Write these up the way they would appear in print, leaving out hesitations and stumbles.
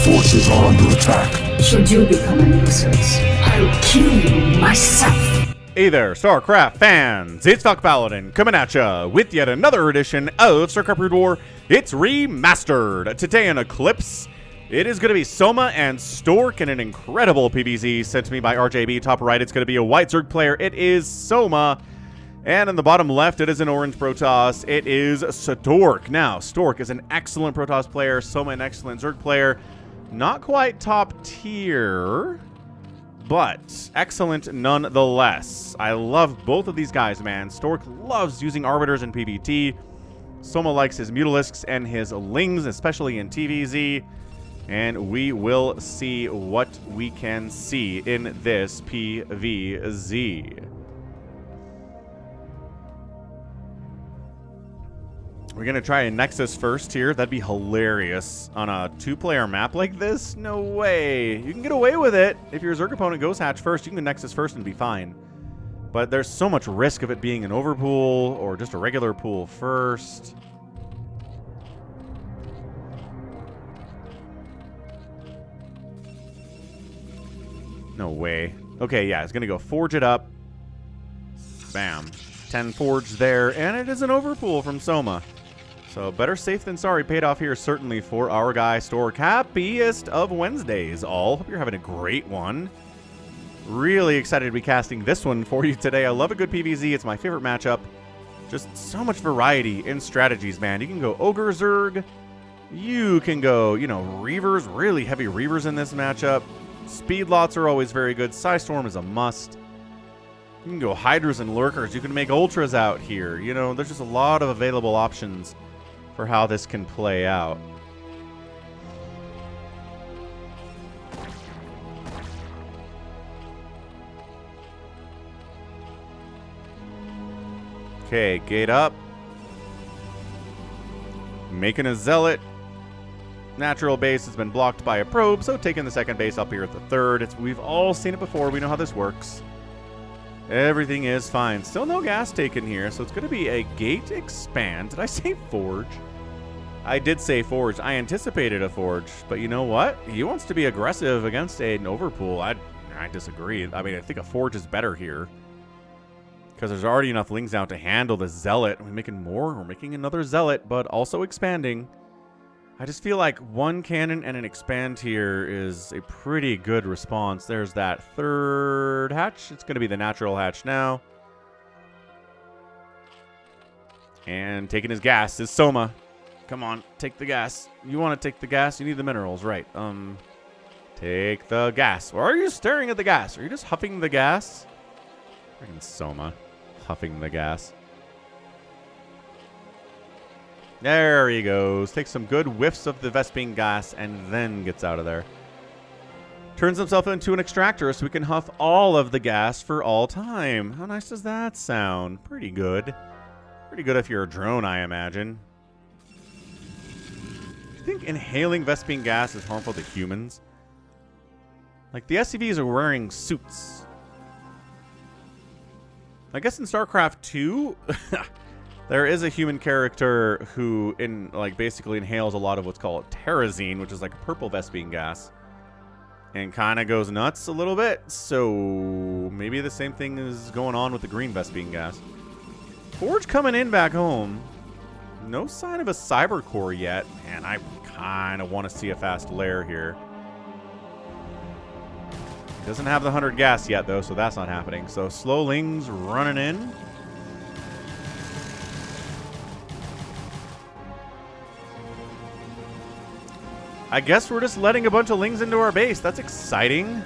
forces are under attack. Should you become a nuisance, I'll kill you myself. Hey there, StarCraft fans! It's Paladin coming at ya with yet another edition of StarCraft Brood War. It's remastered. Today in Eclipse, it is going to be Soma and Stork in an incredible PvZ sent to me by RJB. Top right, it's going to be a white Zerg player. It is Soma. And in the bottom left, it is an orange Protoss. It is Stork. Now, Stork is an excellent Protoss player. Soma an excellent Zerg player. Not quite top tier, but excellent nonetheless. I love both of these guys, man. Stork loves using Arbiters in PvT. Soma likes his Mutalisks and his Lings, especially in TVZ. And we will see what we can see in this PvZ. We're going to try a Nexus first here. That'd be hilarious on a two-player map like this. No way. You can get away with it. If your Zerg opponent goes hatch first, you can go Nexus first and be fine. But there's so much risk of it being an overpool or just a regular pool first. No way. Okay, yeah, it's going to go forge it up. Bam. 10 forge there, and it is an overpool from Soma. So better safe than sorry paid off here, certainly for our guy Stork. Happiest of Wednesdays, all. Hope you're having a great one. Really excited to be casting this one for you today. I love a good PvZ. It's my favorite matchup. Just so much variety in strategies, man. You can go Ogre Zerg. You can go, you know, Reavers. Really heavy Reavers in this matchup. Speed lots are always very good. Psystorm is a must. You can go Hydras and Lurkers. You can make Ultras out here. You know, there's just a lot of available options for how this can play out. Okay, gate up. Making a Zealot. Natural base has been blocked by a probe, so taking the second base up here at the third. We've all seen it before. We know how this works. Everything is fine. Still no gas taken here, so it's going to be a gate expand. Did I say forge? I did say forge. I anticipated a forge, but you know what? He wants to be aggressive against an overpool. I disagree. I mean, I think a forge is better here because there's already enough Lings out to handle the Zealot. We're making more. We're making another Zealot, but also expanding. I just feel like one cannon and an expand here is a pretty good response. There's that third hatch. It's going to be the natural hatch now. And taking his gas is Soma. Come on, take the gas. You want to take the gas? You need the minerals, right? Take the gas. Or are you staring at the gas? Are you just huffing the gas? Freaking Soma, huffing the gas. There he goes. Takes some good whiffs of the Vespene gas and then gets out of there. Turns himself into an extractor so we can huff all of the gas for all time. How nice does that sound? Pretty good. Pretty good if you're a drone, I imagine. Do you think inhaling Vespene gas is harmful to humans? Like, the SCVs are wearing suits. I guess in StarCraft 2... there is a human character who, basically inhales a lot of what's called terrazine, which is like a purple Vespene gas, and kind of goes nuts a little bit. So maybe the same thing is going on with the green Vespene gas. Forge coming in back home. No sign of a cyber core yet, and I kind of want to see a fast lair here. Doesn't have the 100 gas yet though, so that's not happening. So slow Lings running in. I guess we're just letting a bunch of Lings into our base. That's exciting.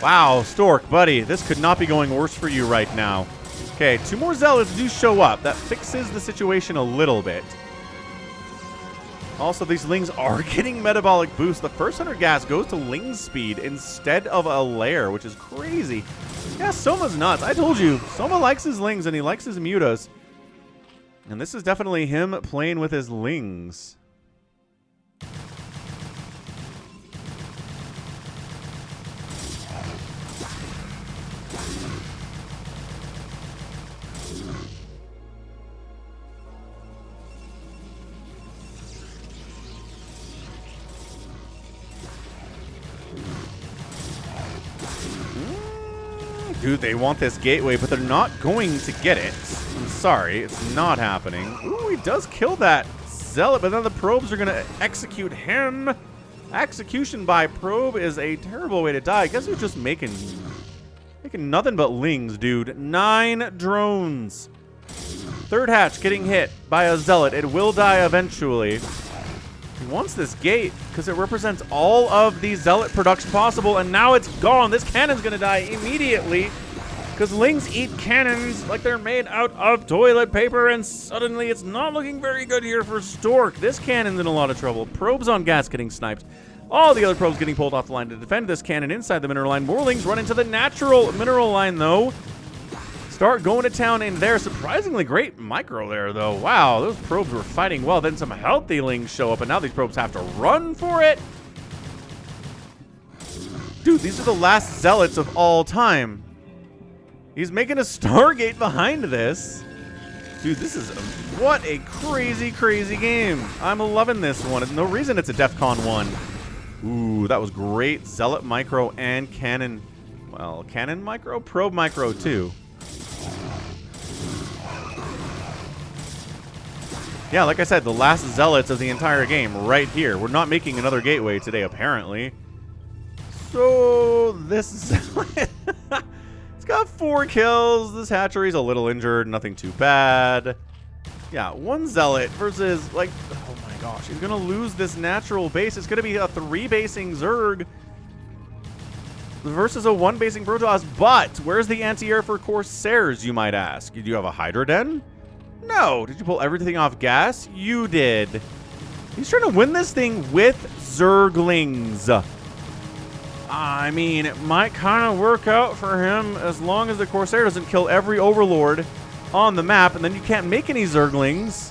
Wow, Stork, buddy, this could not be going worse for you right now. Okay, 2 more Zealots do show up. That fixes the situation a little bit. Also, these Lings are getting metabolic boost. The first 100 gas goes to Ling speed instead of a lair, which is crazy. Yeah, Soma's nuts. I told you, Soma likes his Lings and he likes his Mutas. And this is definitely him playing with his Lings. Dude, they want this gateway, but they're not going to get it. I'm sorry, it's not happening. Ooh, he does kill that zealot, but then the probes are going to execute him. Execution by probe is a terrible way to die. I guess he's just making nothing but lings, dude. 9 drones. Third hatch getting hit by a zealot. It will die eventually. He wants this gate because it represents all of the zealot production possible, and now it's gone. This cannon's going to die immediately because lings eat cannons like they're made out of toilet paper, and suddenly it's not looking very good here for Stork. This cannon's in a lot of trouble. Probes on gas getting sniped. All the other probes getting pulled off the line to defend this cannon inside the mineral line. More lings run into the natural mineral line, though. Stark going to town in there. Surprisingly great micro there, though. Wow, those probes were fighting well. Then some healthy lings show up, and now these probes have to run for it. Dude, these are the last zealots of all time. He's making a Stargate behind this. Dude, this is what a crazy, crazy game. I'm loving this one. There's no reason it's a DEFCON 1. Ooh, that was great. Zealot micro and cannon. Well, cannon micro, probe micro too. Yeah, like I said, the last zealots of the entire game right here. We're not making another gateway today, apparently. So, this zealot... It's got 4 kills. This hatchery's a little injured. Nothing too bad. Yeah, 1 zealot versus, like... Oh my gosh, he's going to lose this natural base. It's going to be a 3-basing Zerg versus a 1-basing Protoss. But, where's the anti-air for Corsairs, you might ask? Do you have a Hydra Den? No. Did you pull everything off gas? You did. He's trying to win this thing with Zerglings. I mean, it might kind of work out for him as long as the Corsair doesn't kill every Overlord on the map, and then you can't make any Zerglings.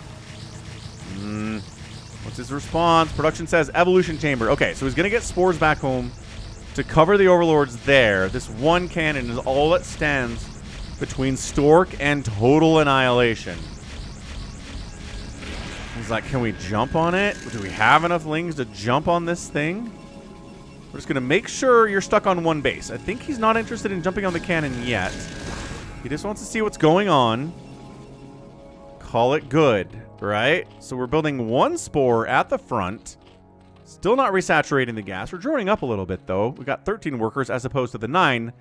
What's his response? Production says Evolution Chamber. Okay, so he's going to get Spores back home to cover the Overlords there. This 1 cannon is all that stands between Stork and total annihilation. He's like, can we jump on it? Do we have enough lings to jump on this thing? We're just going to make sure you're stuck on 1 base. I think he's not interested in jumping on the cannon yet. He just wants to see what's going on. Call it good, right? So we're building 1 spore at the front. Still not resaturating the gas. We're droning up a little bit, though. We got 13 workers as opposed to the 9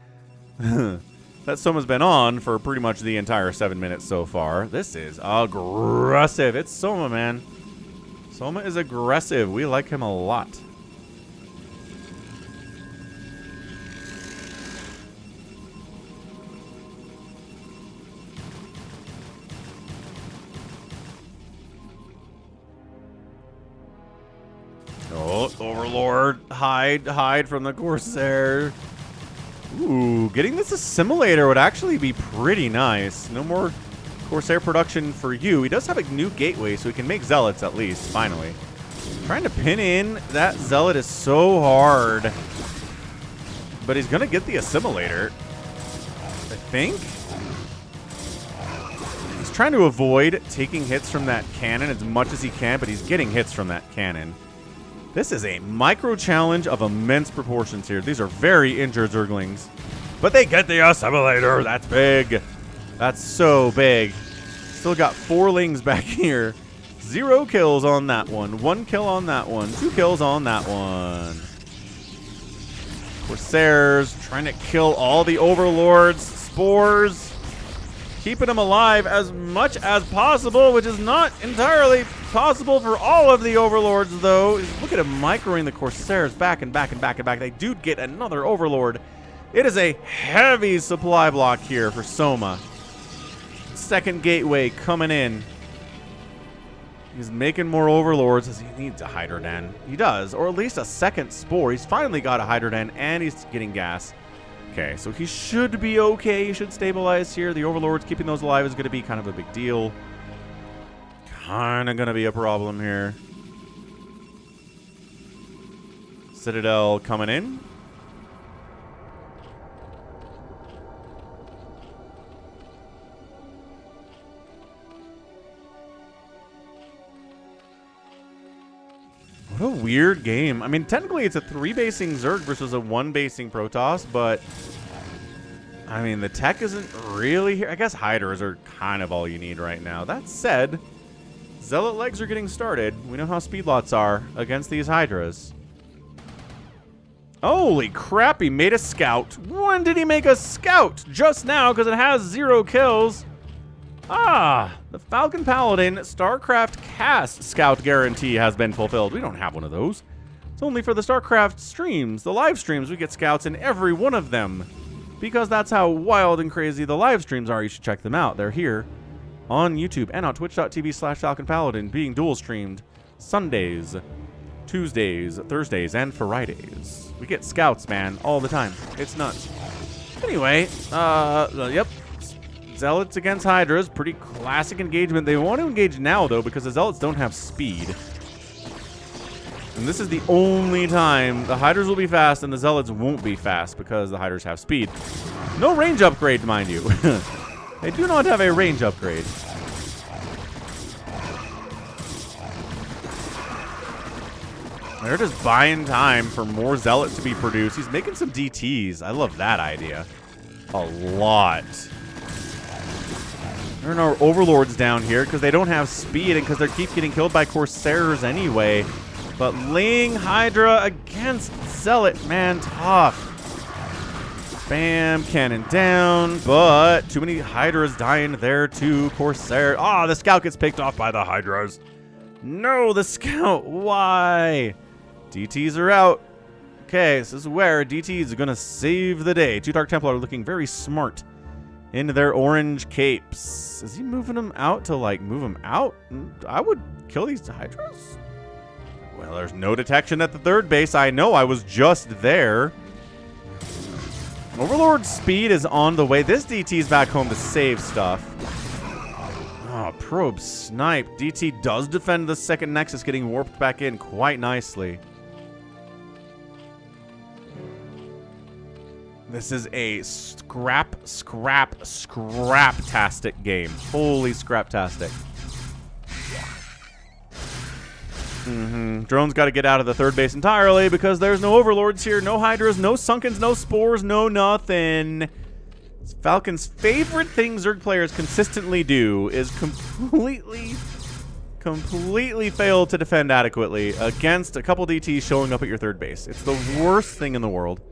that Soma's been on for pretty much the entire 7 minutes so far. This is aggressive. It's Soma, man. Soma is aggressive. We like him a lot. Oh, Overlord, hide from the Corsair. Ooh, getting this assimilator would actually be pretty nice. No more Corsair production for you. He does have a new gateway, so he can make zealots at least, finally. Trying to pin in that zealot is so hard. But he's going to get the assimilator, I think. He's trying to avoid taking hits from that cannon as much as he can, but he's getting hits from that cannon. This is a micro challenge of immense proportions here. These are very injured Zerglings. But they get the assimilator. That's big. That's so big. Still got 4 lings back here. 0 kills on that one. 1 kill on that one. 2 kills on that one. Corsairs trying to kill all the Overlords. Spores. Keeping them alive as much as possible, which is not entirely possible for all of the Overlords, though. Look at him microing the Corsairs back and back and back and back. They do get another Overlord. It is a heavy supply block here for Soma. Second gateway coming in. He's making more Overlords as he needs a Hydra Den. He does, or at least a second Spore. He's finally got a Hydra Den, and he's getting gas. Okay, so he should be okay. He should stabilize here. The Overlords, keeping those alive is going to be kind of a big deal. Kind of going to be a problem here. Citadel coming in. What a weird game. I mean, technically it's a 3-basing Zerg versus a 1-basing Protoss, but I mean, the tech isn't really here. I guess Hydras are kind of all you need right now. That said, Zealot legs are getting started. We know how speed lots are against these Hydras. Holy crap, he made a scout. When did he make a scout? Just now, because it has 0 kills. Ah, the Falcon Paladin StarCraft cast scout guarantee has been fulfilled. We don't have one of those. It's only for the StarCraft streams. The live streams, we get scouts in every one of them. Because that's how wild and crazy the live streams are. You should check them out. They're here on YouTube and on twitch.tv/Falcon Paladin, being dual streamed Sundays, Tuesdays, Thursdays, and Fridays. We get scouts, man, all the time. It's nuts. Anyway, yep. Zealots against Hydras, pretty classic engagement. They want to engage now, though, because the Zealots don't have speed. And this is the only time the Hydras will be fast and the Zealots won't be fast because the Hydras have speed. No range upgrade, mind you. They do not have a range upgrade. They're just buying time for more Zealots to be produced. He's making some DTs. I love that idea. A lot. There are no Overlords down here because they don't have speed and because they keep getting killed by Corsairs anyway. But laying Hydra against Zealot, man, tough. Bam, cannon down, but too many Hydras dying there too. Corsair. Ah, the scout gets picked off by the Hydras. No, the scout. Why? DTs are out. Okay, this is where DTs are going to save the day. 2 Dark Templar are looking very smart in their orange capes. Is he moving them out to, like, move them out? I would kill these Hydras. Well, there's no detection at the third base. I know, I was just there. Overlord speed is on the way. This DT's back home to save stuff. Oh, probe snipe. DT does defend the second Nexus, getting warped back in quite nicely. This is a scrap-tastic game. Holy scrap-tastic. Drone's got to get out of the third base entirely because there's no Overlords here, no Hydras, no Sunkens, no Spores, no nothing. Falcon's favorite thing Zerg players consistently do is completely fail to defend adequately against a couple DTs showing up at your third base. It's the worst thing in the world.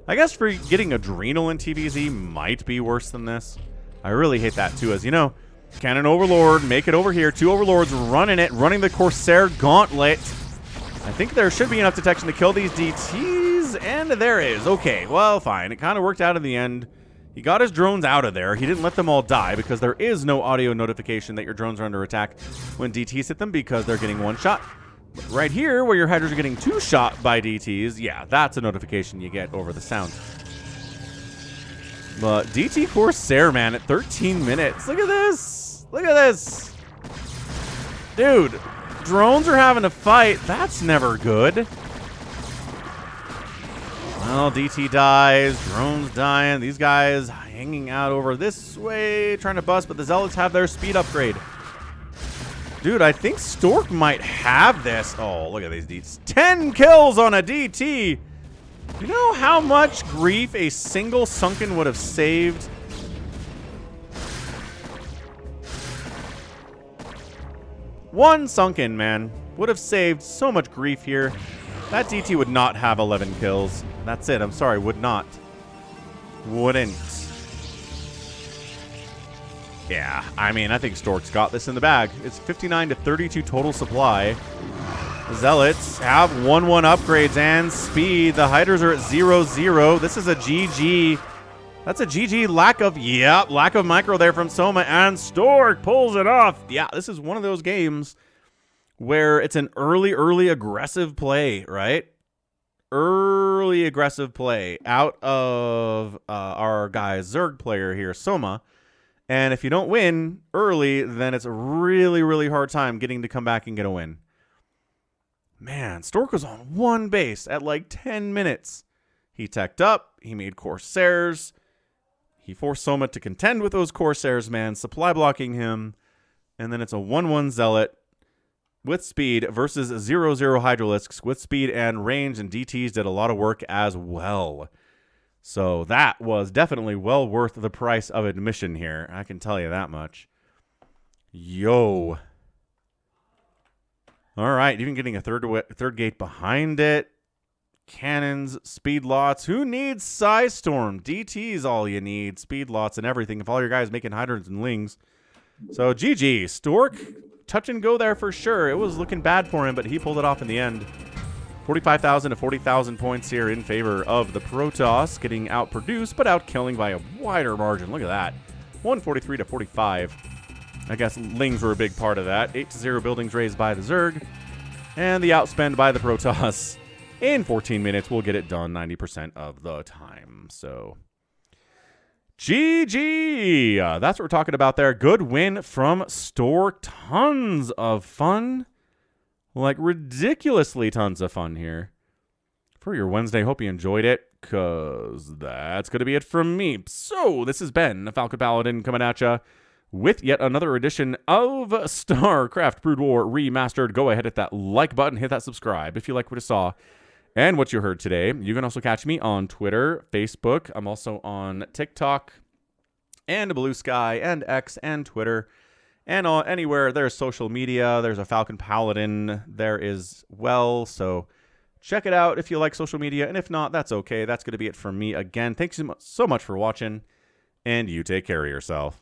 I guess for getting Adrenal in TVZ might be worse than this. I really hate that too, as you know. Cannon Overlord, make it over here. 2 Overlords running it, running the Corsair Gauntlet. I think there should be enough detection to kill these DTs, and there is. Okay, well, fine. It kind of worked out in the end. He got his drones out of there. He didn't let them all die because there is no audio notification that your drones are under attack when DTs hit them because they're getting 1 shot. But right here, where your Hydras are getting 2 shot by DTs, yeah, that's a notification you get over the sound. But DT Corsair, man, at 13 minutes. Look at this. Look at this. Dude, drones are having a fight. That's never good. Well, DT dies. Drones dying. These guys hanging out over this way, trying to bust, but the Zealots have their speed upgrade. Dude, I think Stork might have this. Oh, look at these DTs. 10 kills on a DT. You know how much grief a single Sunken would have saved? One Sunken, man, would have saved so much grief here. That DT would not have 11 kills. That's it. I'm sorry, would not. Wouldn't. Yeah, I mean, I think Stork's got this in the bag. It's 59 to 32 total supply. Zealots have 1-1 upgrades and speed. The Hydras are at 0-0. This is a GG. That's a GG lack of micro there from Soma, and Stork pulls it off. Yeah, this is one of those games where it's an early aggressive play, right? Early aggressive play out of our guy's Zerg player here, Soma. And if you don't win early, then it's a really hard time getting to come back and get a win. Man, Stork was on 1 base at like 10 minutes. He teched up. He made Corsairs. He forced Soma to contend with those Corsairs, man, supply blocking him. And then it's a 1-1 Zealot with speed versus 0-0 Hydralisks with speed and range, and DTs did a lot of work as well. So that was definitely well worth the price of admission here. I can tell you that much. Yo. All right, even getting a third gate behind it. Cannons, speed lots. Who needs Size Storm? DT is all you need. Speed lots and everything. If all your guys making hydrants and lings. So GG. Stork, touch and go there for sure. It was looking bad for him, but he pulled it off in the end. 45,000 to 40,000 points here in favor of the Protoss, getting outproduced, but outkilling by a wider margin. Look at that. 143 to 45. I guess lings were a big part of that. 8-0 buildings raised by the Zerg. And the outspend by the Protoss. In 14 minutes, we'll get it done 90% of the time. So, GG! That's what we're talking about there. Good win from Stork. Tons of fun. Like, ridiculously tons of fun here. For your Wednesday, hope you enjoyed it, because that's going to be it from me. So, this has been Falcon Paladin coming at you with yet another edition of StarCraft Brood War Remastered. Go ahead, hit that like button, hit that subscribe if you like what you saw and what you heard today. You can also catch me on Twitter, Facebook. I'm also on TikTok and Blue Sky and X and Twitter. And anywhere there's social media, there's a Falcon Paladin there as well. So check it out if you like social media. And if not, that's okay. That's going to be it from me again. Thanks so much for watching. And you take care of yourself.